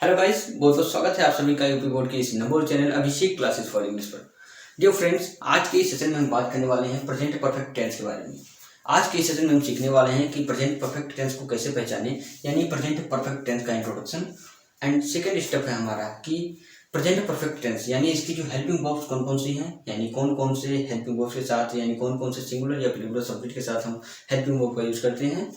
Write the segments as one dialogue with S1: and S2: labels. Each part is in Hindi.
S1: हेलो गाइस, बहुत बहुत स्वागत है आप सभी का यूपी बोर्ड के इस number channel Abhishek classes for English पर। डियर फ्रेंड्स, आज के इस सेशन में हम बात करने वाले हैं प्रेजेंट परफेक्ट टेंस के बारे में। आज के इस सेशन में हम सीखने वाले हैं कि प्रेजेंट परफेक्ट टेंस को कैसे पहचानें, यानी प्रेजेंट परफेक्ट टेंस का इंट्रोडक्शन। एंड सेकेंड स्टेप है हमारा कि प्रेजेंट परफेक्ट टेंस यानी इसकी जो हेल्पिंग वर्ब्स कौन कौन सी हैं, यानी कौन कौन से हेल्पिंग वर्ब्स के साथ, यानी कौन कौन से सिंगुलर या प्लूरल सब्जेक्ट के साथ हम हेल्पिंग वर्ब का यूज करते हैं।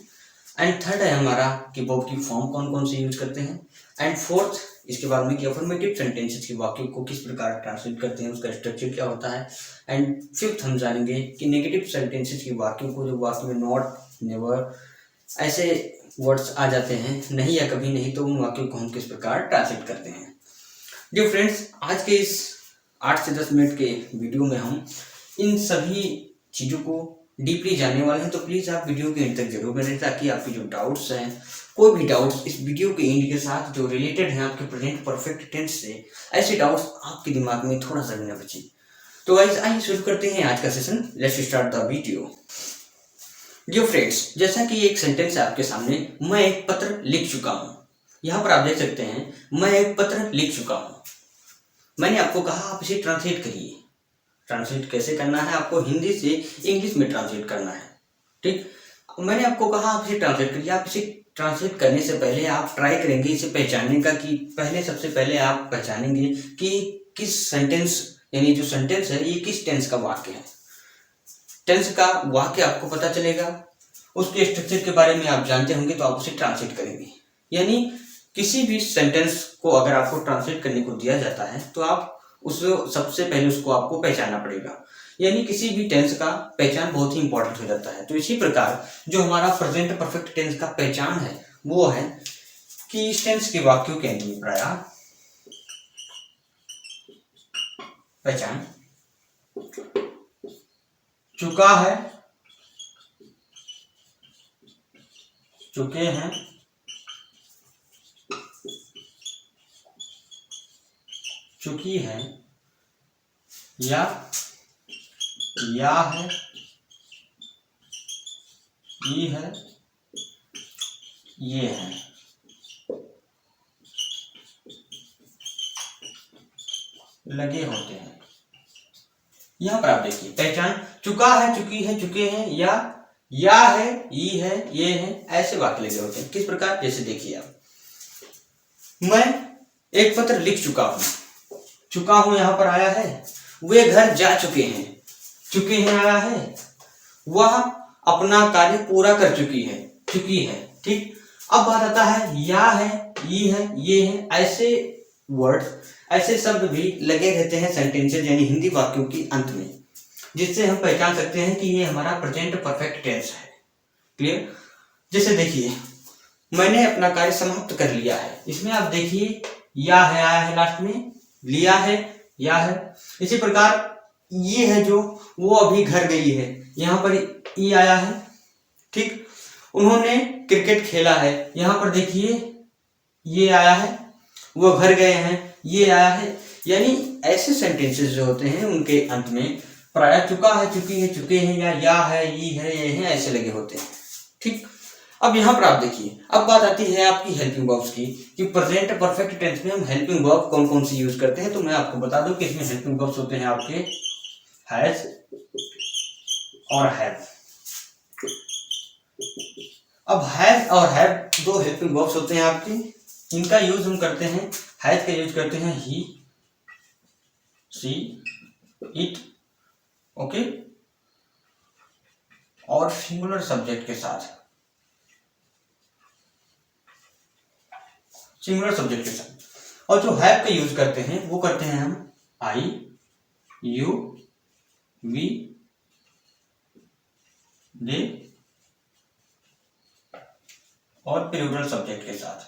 S1: एंड थर्ड है हमारा कि वर्ब की फॉर्म कौन कौन सी यूज करते हैं। एंड फोर्थ इसके बाद में कि अफर्मेटिव सेंटेंसेस के वाक्यों को किस प्रकार ट्रांसलेट करते हैं, उसका स्ट्रक्चर क्या होता है। एंड फिफ्थ हम जानेंगे कि नेगेटिव सेंटेंसेस के वाक्यों को, जो वाक्य में नॉट, नेवर ऐसे वर्ड्स आ जाते हैं, नहीं या कभी नहीं, तो उन वाक्यों को हम किस प्रकार ट्रांसलेट करते हैं। डियर फ्रेंड्स, आज के इस 8 से 10 मिनट के वीडियो में हम इन सभी चीज़ों को डीपली जानने वाले हैं। तो प्लीज़ आप वीडियो के एंड तक जरूर बने, ताकि आपकी जो डाउट्स हैं, कोई भी डाउट्स इस वीडियो के एंड के साथ जो रिलेटेड हैं आपके प्रेजेंट परफेक्ट टेंस से, ऐसे डाउट्स आपके दिमाग में थोड़ा सा भी ना बचे। तो गाइस, आइए शुरू करते हैं आज का session. Let's start the video. Dear friends, जैसा कि एक सेंटेंस है आपके सामने, मैं एक पत्र लिख चुका हूँ। यहाँ पर आप देख सकते हैं, मैं एक पत्र लिख चुका हूँ। मैंने आपको कहा आप इसे ट्रांसलेट करिए। ट्रांसलेट कैसे करना है, आपको हिंदी से इंग्लिश में ट्रांसलेट करना है। ठीक, मैंने आपको कहा आप इसे ट्रांसलेट करिए। आप इसे ट्रांसलेट करने से पहले आप ट्राई करेंगे इसे पहचानने का, कि सबसे पहले आप पहचानेंगे कि किस सेंटेंस, यानी जो सेंटेंस है ये किस टेंस का वाक्य है। टेंस का वाक्य आपको पता चलेगा, उसके स्ट्रक्चर के बारे में आप जानते होंगे, तो आप उसे ट्रांसलेट करेंगे। यानी किसी भी सेंटेंस को अगर आपको ट्रांसलेट करने को दिया जाता है, तो आप उसको सबसे पहले उसको आपको पहचानना पड़ेगा। यानी किसी भी टेंस का पहचान बहुत ही इंपॉर्टेंट हो जाता है। तो इसी प्रकार जो हमारा प्रेजेंट परफेक्ट टेंस का पहचान है वो है कि इस टेंस के वाक्यों के अंत में प्रायः पहचान चुका है, चुके हैं, चुकी है, या है, ई है, ये है। लगे होते हैं। यहाँ पर आप देखिए, पहचान चुका है, चुकी है, चुके हैं, या है, ई है, ये है, ऐसे वाक्य लगे होते हैं। किस प्रकार, जैसे देखिए आप, मैं एक पत्र लिख चुका हूं। चुका हूं यहाँ पर आया है, वे घर जा चुके हैं, चुके हैं आया है, वह अपना कार्य पूरा कर चुकी है, चुकी है। ठीक, अब बात आता है या है, ई है, ये है, ऐसे वर्ड, ऐसे शब्द भी लगे रहते हैं सेंटेंसेस यानी हिंदी वाक्यों के अंत में, जिससे हम पहचान सकते हैं कि ये हमारा प्रेजेंट परफेक्ट टेंस है। क्लियर? जैसे देखिए, मैंने अपना कार्य समाप्त कर लिया है, इसमें आप देखिए या है आया है लास्ट में, लिया है, या है। इसी प्रकार ये है जो, वो अभी घर गई है, यहाँ पर ई आया है। ठीक, उन्होंने क्रिकेट खेला है, यहाँ पर देखिए ये आया है, वो घर गए हैं, ये आया है। यानी ऐसे सेंटेंसेस जो होते हैं उनके अंत में प्रायः चुका है, चुकी है, चुके हैं, या है, ई है, ये है, ऐसे लगे होते हैं। ठीक, अब यहाँ पर आप देखिए, अब बात आती है आपकी हेल्पिंग वर्ब्स की, कि प्रेजेंट परफेक्ट टेंस में हम हेल्पिंग वर्ब कौन कौन सी यूज करते हैं। तो मैं आपको बता दूं कि इसमें हेल्पिंग वर्ब्स होते हैं आपके हैज और हैव। अब हैज और हैव दो हेल्पिंग वर्ब्स होते हैं आपके, इनका यूज हम करते हैं, हैज का यूज करते हैं ही, शी, इट, ओके, और सिंगुलर सब्जेक्ट के साथ, सिंगुलर सब्जेक्ट के साथ। और जो हैव का यूज करते हैं वो करते हैं हम आई, यू, वी, दे और प्लूरल सब्जेक्ट के साथ।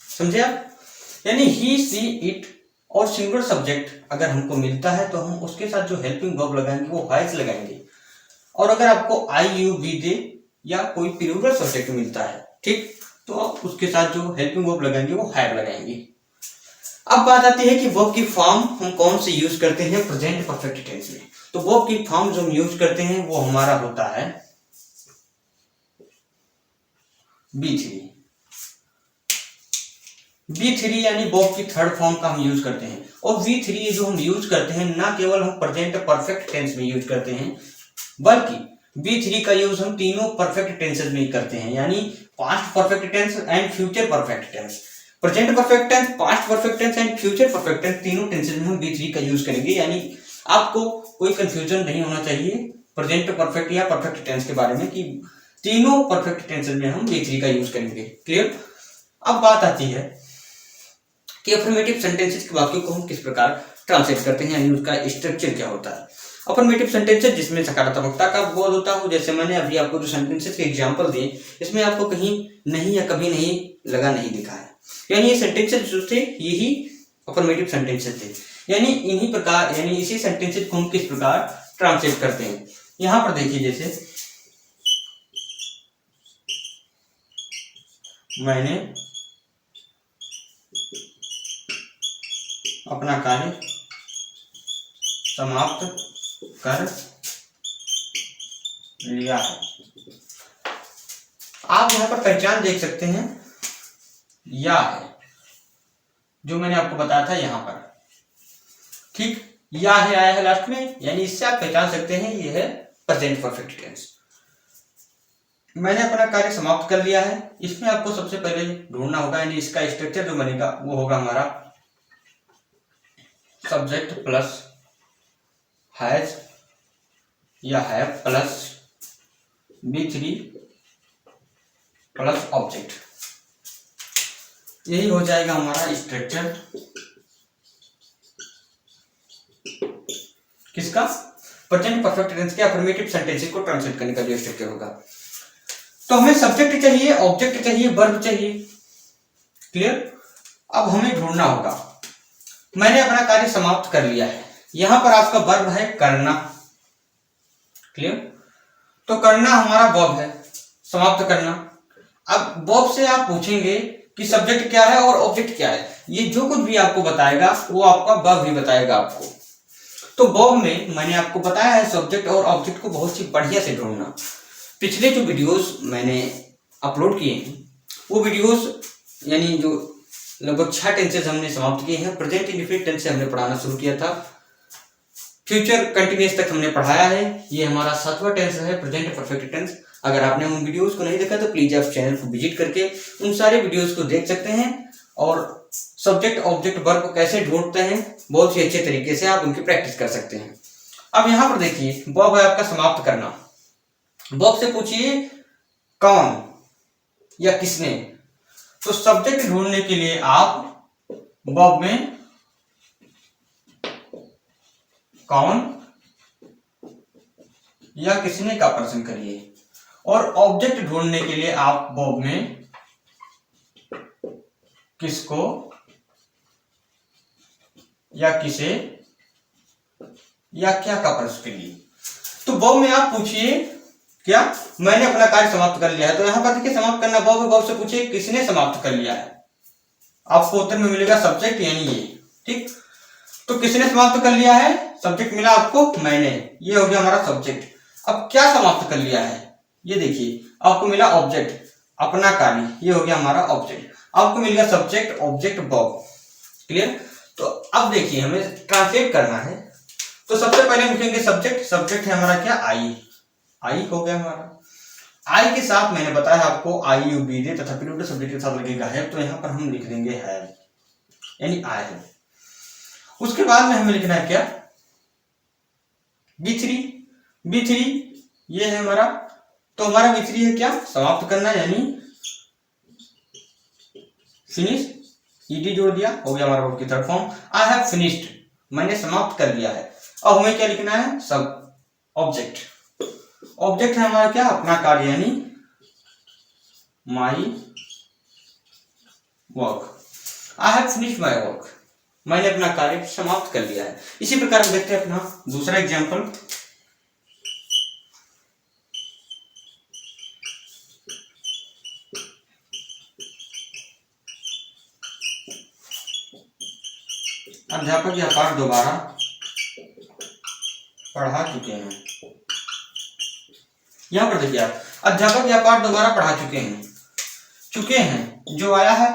S1: समझे आप? यानी ही, सी, इट और सिंगुलर सब्जेक्ट अगर हमको मिलता है तो हम उसके साथ जो हेल्पिंग वर्ब लगाएंगे वो हैज लगाएंगे। और अगर आपको आई, यू, वी, दे या कोई प्लूरल सब्जेक्ट मिलता है, ठीक, तो आप उसके साथ जो हेल्पिंग वर्ब लगाएंगे वो हैव लगाएंगे। अब बात आती है कि वर्ब की फॉर्म हम कौन से यूज करते हैं प्रेजेंट परफेक्ट टेंस में। तो वर्ब की फॉर्म जो हम यूज करते हैं वो हमारा होता है B3। V3 यानी बॉब की थर्ड फॉर्म का हम यूज करते हैं। और V3 जो हम यूज करते हैं ना केवल हम प्रेजेंट परफेक्ट टेंस में यूज करते हैं, बल्कि V3 का यूज हम तीनों परफेक्ट टेंसेस में करते हैं, यानी past perfect tense and future perfect tense. Present perfect tense, past perfect tense and future perfect tense, तीनों टेंसेस में हम V3 का यूज करेंगे। यानी आपको कोई कंफ्यूजन नहीं होना चाहिए प्रेजेंट परफेक्ट या परफेक्ट टेंस के बारे में, कि तीनों परफेक्ट टेंसेस में हम V3 का यूज करेंगे। क्लियर? अब बात आती है कि अफर्मेटिव सेंटेंसेस के वाक्यों को हम किस प्रकार ट्रांसलेट करते हैं, यानी उसका स्ट्रक्चर क्या होता है। अफर्मेटिव सेंटेंसेस जिसमें सकारात्मकता का बोध होता हो, जैसे मैंने अभी आपको जो सेंटेंसेस के एग्जांपल दिए, इसमें आपको कहीं नहीं या कभी नहीं लगा नहीं दिखा है, यानी ये सेंटेंसेस जो थे यही अफर्मेटिव सेंटेंसेस थे। यानी इन्हीं प्रकार, यानी इसी सेंटेंसेस को हम किस प्रकार ट्रांसलेट करते हैं। यहां पर देखिए, जैसे मैंने अपना कार्य समाप्त कर लिया है। आप यहां पर पहचान देख सकते हैं, या है जो मैंने आपको बताया था यहां पर, ठीक, या है आया है लास्ट में, यानी इससे आप पहचान सकते हैं ये है प्रेजेंट परफेक्ट टेंस। मैंने अपना कार्य समाप्त कर लिया है, इसमें आपको सबसे पहले ढूंढना होगा, यानी इसका स्ट्रक्चर जो बनेगा वो होगा हमारा सब्जेक्ट प्लस हैज या have plus V3 plus object, यही हो जाएगा हमारा स्ट्रक्चर किसका, प्रेजेंट परफेक्ट टेंस के अफर्मेटिव सेंटेंसेस को ट्रांसलेट करने का जो स्ट्रक्चर होगा। तो हमें सब्जेक्ट चाहिए, ऑब्जेक्ट चाहिए, वर्ब चाहिए। क्लियर? अब हमें ढूंढना होगा, मैंने अपना कार्य समाप्त कर लिया है, यहां पर आपका वर्ब है करना। क्लियर? तो करना हमारा वर्ब है, समाप्त करना। अब वर्ब से आप पूछेंगे कि सब्जेक्ट क्या है और ऑब्जेक्ट क्या है, ये जो कुछ भी आपको बताएगा वो आपका वर्ब ही बताएगा आपको। तो वर्ब में मैंने आपको बताया है सब्जेक्ट और ऑब्जेक्ट को बहुत ही बढ़िया से ढूंढना। पिछले जो वीडियोस मैंने अपलोड किए हैं वो वीडियोस, यानी जो लगभग 6 टेंसेस हमने समाप्त किए हैं। प्रेजेंट इंडेफिनिट टेंस से हमने पढ़ाना शुरू किया था, फ्यूचर कंटिन्यूअस तक हमने पढ़ाया है, ये हमारा 7वां टेंस है प्रेजेंट परफेक्ट टेंस। अगर आपने उन वीडियोस को नहीं देखा तो प्लीज आप चैनल को विजिट करके उन सारे वीडियोस को देख सकते हैं, और सब्जेक्ट ऑब्जेक्ट वर्ब कैसे ढूंढते हैं बहुत ही अच्छे तरीके से आप उनकी प्रैक्टिस कर सकते हैं। अब यहाँ पर देखिए, वर्ब है आपका समाप्त करना। वर्ब से पूछिए कौन या किसने, तो सब्जेक्ट ढूंढने के लिए आप वर्ब में कौन या किसने का प्रश्न करिए, और ऑब्जेक्ट ढूंढने के लिए आप वर्ब में किसको या किसे या क्या का प्रश्न करिए। तो वर्ब में आप पूछिए क्या, मैंने अपना कार्य समाप्त कर लिया है, तो यहां पर देखिए समाप्त करना वर्ब है, वर्ब से पूछिए किसने समाप्त कर लिया है, आपको उत्तर में मिलेगा सब्जेक्ट, यानी ये। ठीक, तो किसने समाप्त कर लिया है, सब्जेक्ट मिला आपको मैंने, ये हो गया हमारा सब्जेक्ट। अब क्या समाप्त कर लिया है, ये देखिए आपको मिला ऑब्जेक्ट, अपना कार्य, ये हो गया हमारा ऑब्जेक्ट। आपको मिल गया सब्जेक्ट ऑब्जेक्ट वर्ब। क्लियर? तो अब देखिए हमें ट्रांसलेट करना है, तो सबसे पहले हम लिखेंगे सब्जेक्ट। सब्जेक्ट है हमारा क्या, आई, आई हो गया हमारा। आई के साथ मैंने बताया आपको आई यू बी दे तथा प्लूरल सब्जेक्ट के साथ लगेगा है, तो यहां पर हम लिख देंगे है, यानी आई है। उसके बाद में हमें लिखना है क्या, B3। B3 ये है हमारा, तो हमारा B3 है क्या, समाप्त करना, यानी फिनिश, ईडी जोड़ दिया, हो गया हमारा वर्ब की third form. I have finished, मैंने समाप्त कर लिया है। अब हमें क्या लिखना है, सब ऑब्जेक्ट। ऑब्जेक्ट है हमारा क्या, अपना कार्य, यानी my work. I have finished my work, मैंने अपना कार्य समाप्त कर लिया है। इसी प्रकार हम देखते हैं अपना दूसरा एग्जाम्पल। अध्यापक यह पाठ दोबारा पढ़ा चुके हैं। यहां पर देखिए आप, अध्यापक यह पाठ दोबारा पढ़ा चुके हैं जो आया है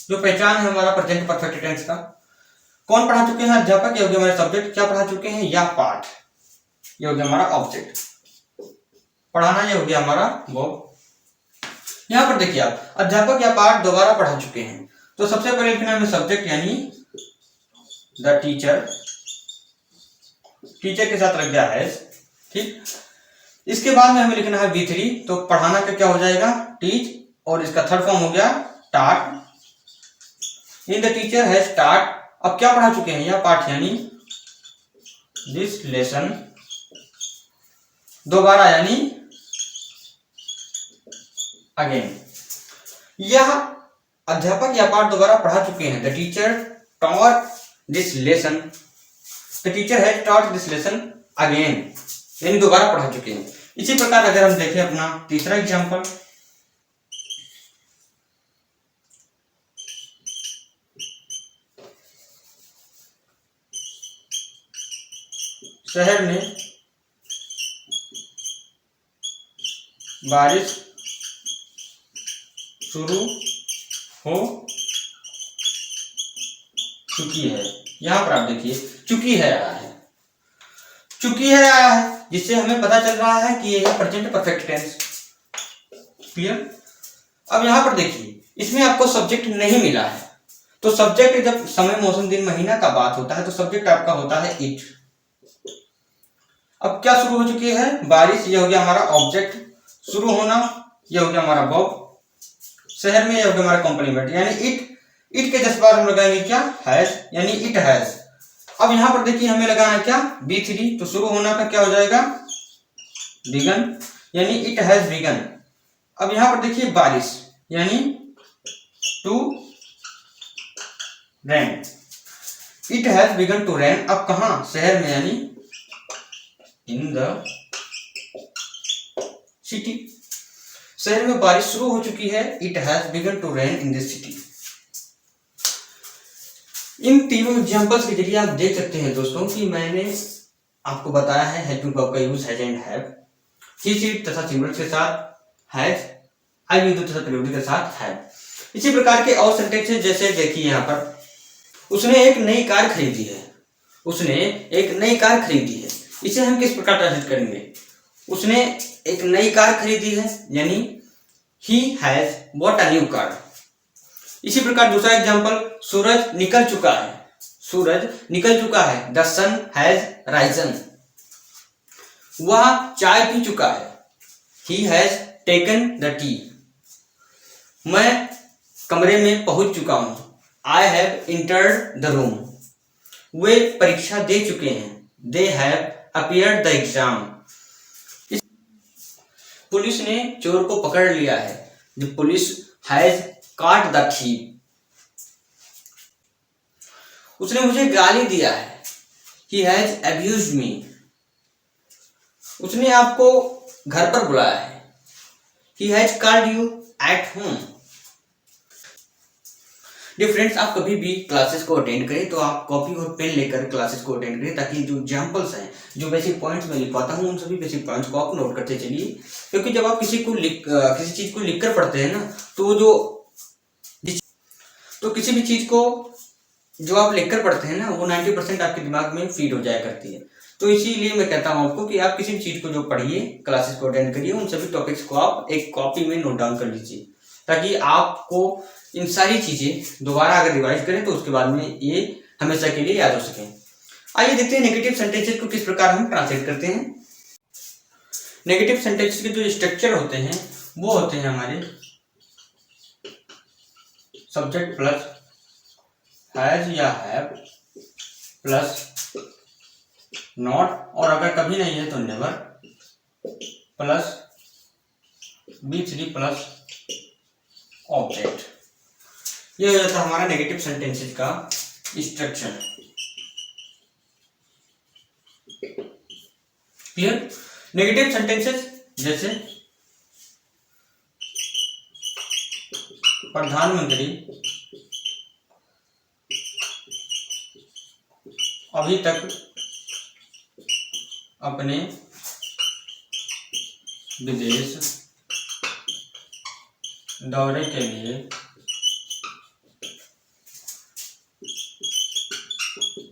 S1: जो पहचान है हमारा प्रेजेंट परफेक्ट टेंस का। कौन पढ़ा चुके हैं? अध्यापक, ये हो गया हमारा सब्जेक्ट। क्या पढ़ा चुके हैं? या पाठ, ये हो गया हमारा ऑब्जेक्ट। पढ़ाना ये हो गया हमारा वर्ब। यहाँ पर देखिए आप, अध्यापक या पाठ दोबारा पढ़ा चुके हैं, तो सबसे पहले लिखना है सब्जेक्ट यानी द टीचर, टीचर के साथ लग गया है, ठीक। इसके बाद में हमें लिखना है V3, तो पढ़ाना का क्या हो जाएगा? टीच, और इसका थर्ड फॉर्म हो गया टाट। इन द टीचर हैज टाट, अब क्या पढ़ा चुके हैं? यह पाठ यानी दिस लेसन, दोबारा यानी अगेन। यह अध्यापक या पाठ दोबारा पढ़ा चुके हैं। The teacher taught this lesson, the teacher has taught this lesson again, यानी दोबारा पढ़ा चुके हैं। इसी प्रकार अगर हम देखें अपना तीसरा एग्जांपल, शहर में बारिश शुरू हो चुकी है। यहां पर आप देखिए चुकी है आया है, चुकी है आया है, जिससे हमें पता चल रहा है कि यह है प्रेजेंट परफेक्ट टेंस। क्लियर? अब यहां पर देखिए, इसमें आपको सब्जेक्ट नहीं मिला है, तो सब्जेक्ट जब समय मौसम दिन महीना का बात होता है तो सब्जेक्ट आपका होता है इट। अब क्या शुरू हो चुकी है? बारिश, ये हो गया हमारा ऑब्जेक्ट। शुरू होना, ये हो गया हमारा वर्ब। शहर में, ये हो गया हमारा कॉम्प्लीमेंट यानी इट। इट के जस्ट बाद हम लगाएंगे क्या? हैज, यानी इट हैज। अब यहां पर देखिए हमें लगाना है क्या? B3, तो शुरू होना का क्या हो जाएगा? बिगन, यानी इट हैज बिगन। अब यहां पर देखिए बारिश यानी to rain, it has begun to rain. अब कहां? शहर में, यानी इन द सिटी। शहर में बारिश शुरू हो चुकी है, it has begun to rain in this city. इन तीनों एग्जांपल्स के जरिए आप देख सकते हैं दोस्तों कि मैंने आपको बताया है हेल्पिंग वर्ब का use has and have, he seat तथा सिंगुलर के साथ हैज, आई विल डू तथा प्रेडिक्ट के साथ हैव। इसी प्रकार के और सेंटेंसेस जैसे देखिए यहाँ पर, उसने एक नई कार खरीदी है। उसने एक नई कार खरीदी है, इसे हम किस प्रकार ट्रांसलेट करेंगे? उसने एक नई कार खरीदी है, यानी he has bought a new car. इसी प्रकार दूसरा एग्जांपल, सूरज निकल चुका है। सूरज निकल चुका है, द सन हैज राइजन। वह चाय पी चुका है, he has taken the tea. मैं कमरे में पहुंच चुका हूं, I have entered the room. वे परीक्षा दे चुके हैं, they have appeared the exam. Police ने चोर को पकड़ लिया है, the police has caught the thief। उसने मुझे गाली दिया है, he has abused me। उसने आपको घर पर बुलाया है, he has called you at home। Dear friends, आप कभी भी क्लासेस को अटेंड करें तो आप कॉपी और पेन लेकर क्लासेस को अटेंड करें, ताकि जो एग्जांपल्स हैं, जो बेसिक पॉइंट्स मैं लिखवाता हूं, उन सभी बेसिक पॉइंट्स को आप नोट करते चलिए। क्योंकि जब आप किसी चीज को लिखकर पढ़ते हैं ना, तो किसी भी चीज को जो आप लिखकर पढ़ते हैं ना, वो 90% आपके दिमाग में फीड हो जाया करती है। तो इसीलिए मैं कहता हूं आपको कि आप किसी भी चीज को जो पढ़िए, क्लासेस को अटेंड करिए, उन सभी टॉपिक्स को आप एक कॉपी में नोट डाउन कर लीजिए, ताकि आपको इन सारी चीजें दोबारा अगर रिवाइज करें तो उसके बाद में ये हमेशा के लिए याद हो सके। आइए देखते हैं नेगेटिव सेंटेंसेस को किस प्रकार हम ट्रांसलेट करते हैं। नेगेटिव सेंटेंसेस के जो स्ट्रक्चर होते हैं वो होते हैं हमारे सब्जेक्ट प्लस हैज या हैव प्लस नॉट, और अगर कभी नहीं है तो never, plus B3 plus object. ये हो जाता है हमारा नेगेटिव सेंटेंसेस का स्ट्रक्चर। क्लियर? नेगेटिव सेंटेंसेस जैसे प्रधानमंत्री अभी तक अपने विदेश दौरे के लिए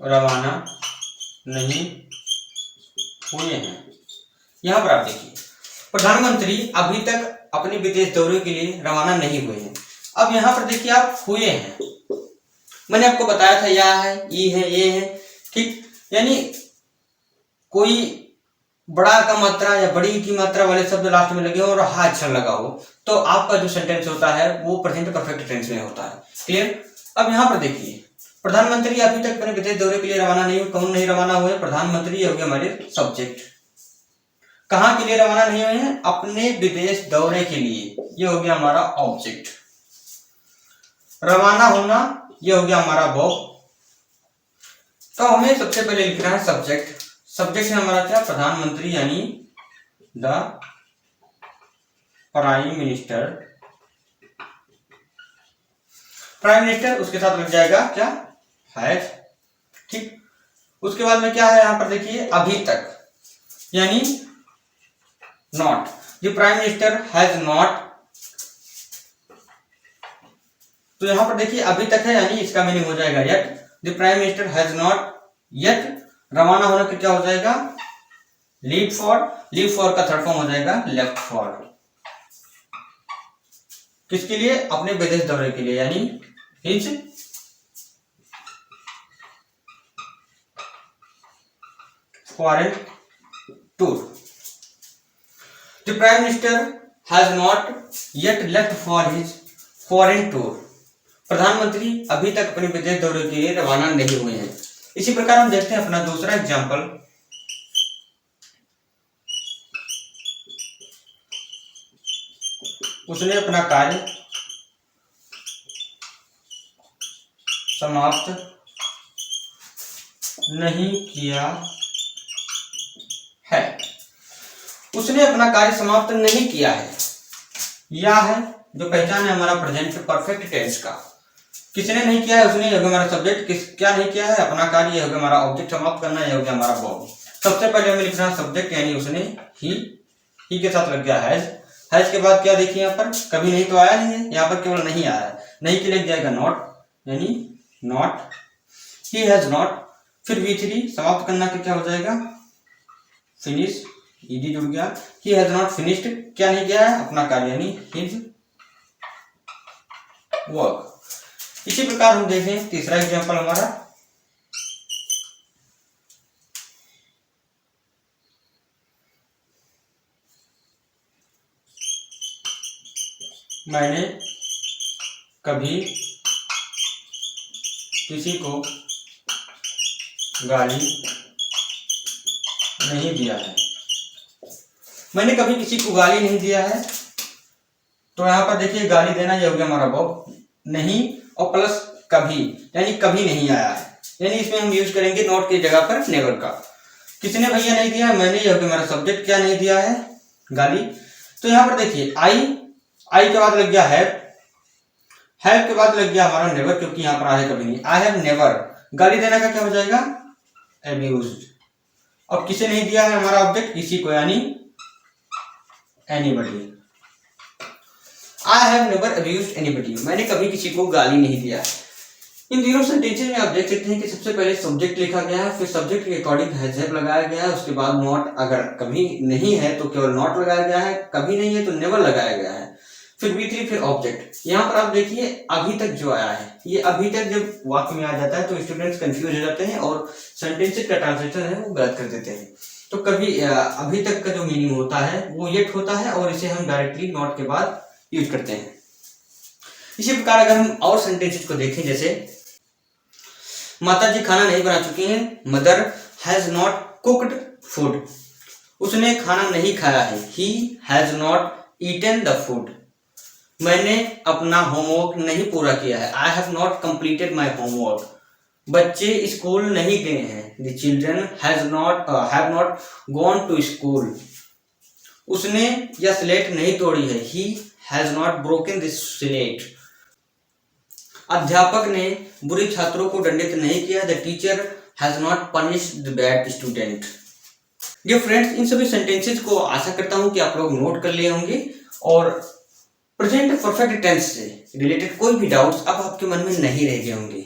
S1: रवाना नहीं हुए हैं। यहाँ पर आप देखिए, प्रधानमंत्री अभी तक अपने विदेश दौरे के लिए रवाना नहीं हुए हैं। अब यहाँ पर देखिए आप हुए हैं, मैंने आपको बताया था या है, ई है, ये है, ठीक। यानी कोई बड़ा का मात्रा या बड़ी की मात्रा वाले शब्द लास्ट में लगे हो और हा अक्षर लगा हो तो आपका जो सेंटेंस होता है वो प्रेजेंट परफेक्ट टेंस में होता है। क्लियर। अब यहाँ पर देखिए, प्रधानमंत्री अभी तक अपने विदेश दौरे के लिए रवाना नहीं हुए। कौन नहीं रवाना हुए? प्रधानमंत्री। ये हो गया हमारे सब्जेक्ट। कहाँ के लिए रवाना नहीं हुए हैं? अपने विदेश दौरे के लिए। ये हो गया हमारा ऑब्जेक्ट। रवाना होना ये हो गया हमारा वर्ब। तो हमें सबसे पहले लिखना है सब्जेक्ट। सब्जेक्ट है हमारा क्या? प्रधानमंत्री, यानी the prime minister. Prime minister उसके साथ लग जाएगा क्या? हैज। ठीक। उसके बाद में क्या है यहां पर देखिए, अभी तक, यानी not. The prime minister has not. तो यहां पर देखिए अभी तक है, यानी इसका मीनिंग हो जाएगा yet. The prime minister has not yet. रवाना होने का क्या हो जाएगा? Leave for. लीव फॉर का थर्ड फॉर्म हो जाएगा लेफ्ट फॉर। किसके लिए? अपने विदेश दौरे के लिए, यानी his foreign tour. The prime minister has not yet left for his foreign tour. प्रधानमंत्री अभी तक अपने विदेश दौरे के लिए रवाना नहीं हुए हैं। इसी प्रकार हम देखते हैं अपना दूसरा एग्जाम्पल। उसने अपना कार्य समाप्त नहीं किया है। उसने अपना कार्य समाप्त नहीं किया है, यह है जो पहचान है हमारा प्रेजेंट परफेक्ट टेंस का। किसने नहीं किया है? उसने। यह हमारा सब्जेक्ट। किस क्या नहीं किया है? अपना कार्य। यह हमारा ऑब्जेक्ट समाप्त करना। यह हो गया हमारा वर्ब। सबसे पहले हमें लिखना है सब्जेक्ट, यानी उसने। ही के साथ लग गया हैज। हैज के बाद क्या देखिए, यहाँ पर कभी नहीं तो आया नहीं है, यहाँ पर केवल नहीं आया है। नहीं के लग जाएगा नॉट, यानी नॉट। He has not. फिर V3 समाप्त करना के क्या हो जाएगा? फिनिश। ईडी जुड़ गया। ही हैज नॉट फिनिश्ड। क्या नहीं किया है? अपना कार्य, यानी हिज वर्क। इसी प्रकार हम देखें तीसरा एग्जांपल हमारा। मैंने कभी किसी को गाली नहीं दिया है। मैंने कभी किसी को गाली नहीं दिया है। तो यहां पर देखिए गाली देना, ये हो गया हमारा वर्ब। नहीं और प्लस कभी, यानी कभी नहीं आया है, यानी इसमें हम यूज करेंगे नॉट की जगह पर नेवर का। किसने भैया नहीं दिया है? मैंने। यह हो गया हमारा सब्जेक्ट। क्या नहीं दिया है? गाली। तो यहां पर देखिए आई के बाद लग गया हैव। हैव के बाद लग गया हमारा नेवर, क्योंकि यहाँ पर आया कभी नहीं। I have never. गाली देने का क्या हो जाएगा? एब्यूज्ड। अब किसे नहीं दिया है हमारा ऑब्जेक्ट? किसी को, यानी anybody. I have never abused anybody. मैंने कभी किसी को गाली नहीं दिया। इन तीनों सेंटेंसेस में आप देख सकते हैं कि सबसे पहले सब्जेक्ट लिखा गया है, फिर सब्जेक्ट के अकॉर्डिंग हैज हैव लगाया गया है, उसके बाद नॉट। अगर कभी नहीं है तो केवल नॉट लगाया गया है, कभी नहीं है तो नेवर लगाया गया है, फिर V3, फिर ऑब्जेक्ट। यहाँ पर आप देखिए अभी तक जो आया है, ये अभी तक जब वाक्य में आ जाता है तो स्टूडेंट्स कंफ्यूज हो जाते हैं और सेंटेंसेस का ट्रांसलेशन है वो गलत कर देते हैं। तो कभी अभी तक का जो मीनिंग होता है वो येट होता है और इसे हम डायरेक्टली नॉट के बाद यूज करते हैं। इसी प्रकार अगर हम और सेंटेंसेस को देखें, जैसे माता जी खाना नहीं बना चुकी हैं। Mother has not cooked food. उसने खाना नहीं खाया है। He has not eaten the food. मैंने अपना होमवर्क नहीं पूरा किया है। I have not completed my homework. बच्चे स्कूल नहीं गए हैं। The children have not gone to school. उसने यह स्लेट नहीं तोड़ी है। He has not broken this slate. अध्यापक ने बुरे छात्रों को दंडित नहीं किया। The teacher has not punished the bad student. Dear friends, इन सभी सेंटेंसेस को आशा करता हूं कि आप लोग नोट कर लिए होंगे और प्रेजेंट परफेक्ट टेंस से रिलेटेड कोई भी डाउट्स अब आपके मन में नहीं रह गए होंगे।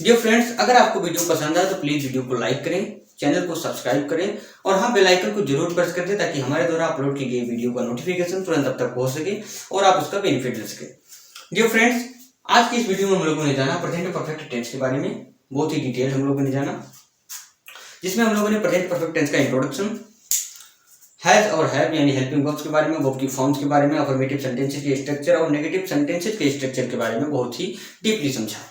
S1: डियर फ्रेंड्स, अगर आपको वीडियो पसंद आए तो प्लीज वीडियो को लाइक करें, चैनल को सब्सक्राइब करें और हाँ, बेल आइकन को जरूर प्रेस कर दें ताकि हमारे द्वारा अपलोड की गई वीडियो का नोटिफिकेशन तुरंत अब तक पहुंच सके और आप उसका बेनिफिट ले सके। डियर फ्रेंड्स, आज की इस वीडियो में हम लोगों ने जाना प्रेजेंट परफेक्ट टेंस के बारे में, बहुत ही डिटेल हम लोगों ने जाना, जिसमें हम लोगों ने प्रेजेंट परफेक्ट टेंस का इंट्रोडक्शन, हैज और हैव यानी हेल्पिंग वर्ब्स के बारे में, वर्ब की फॉर्म्स के बारे में, अफर्मेटिव सेंटेंसेस के स्ट्रक्चर और नेगेटिव सेंटेंसेस के स्ट्रक्चर के बारे में बहुत ही डीपली समझा।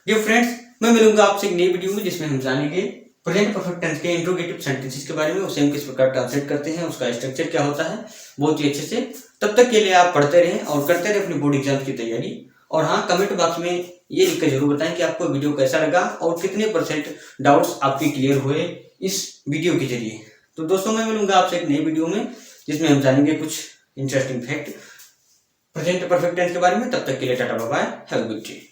S1: डियर फ्रेंड्स, मैं मिलूंगा आपसे एक नई वीडियो में जिसमें हम जानेंगे प्रेजेंट परफेक्ट टेंस के इंट्रोगेटिव सेंटेंसेस के बारे में, उसे हम किस प्रकार ट्रांसलेट करते हैं, उसका स्ट्रक्चर क्या होता है, बहुत ही अच्छे से। तब तक के लिए आप पढ़ते रहें और करते रहें अपनी बोर्ड एग्जाम की तैयारी। और हाँ, कमेंट बॉक्स में ये लिखकर जरूर बताएं कि आपको वीडियो कैसा लगा और कितने परसेंट डाउट्स आपके क्लियर हुए इस वीडियो के जरिए। तो दोस्तों, मैं मिलूंगा आपसे एक नई वीडियो में जिसमें हम जानेंगे कुछ interesting fact present perfect tense के बारे में। तब तक के लिए tata bye bye, have a good day.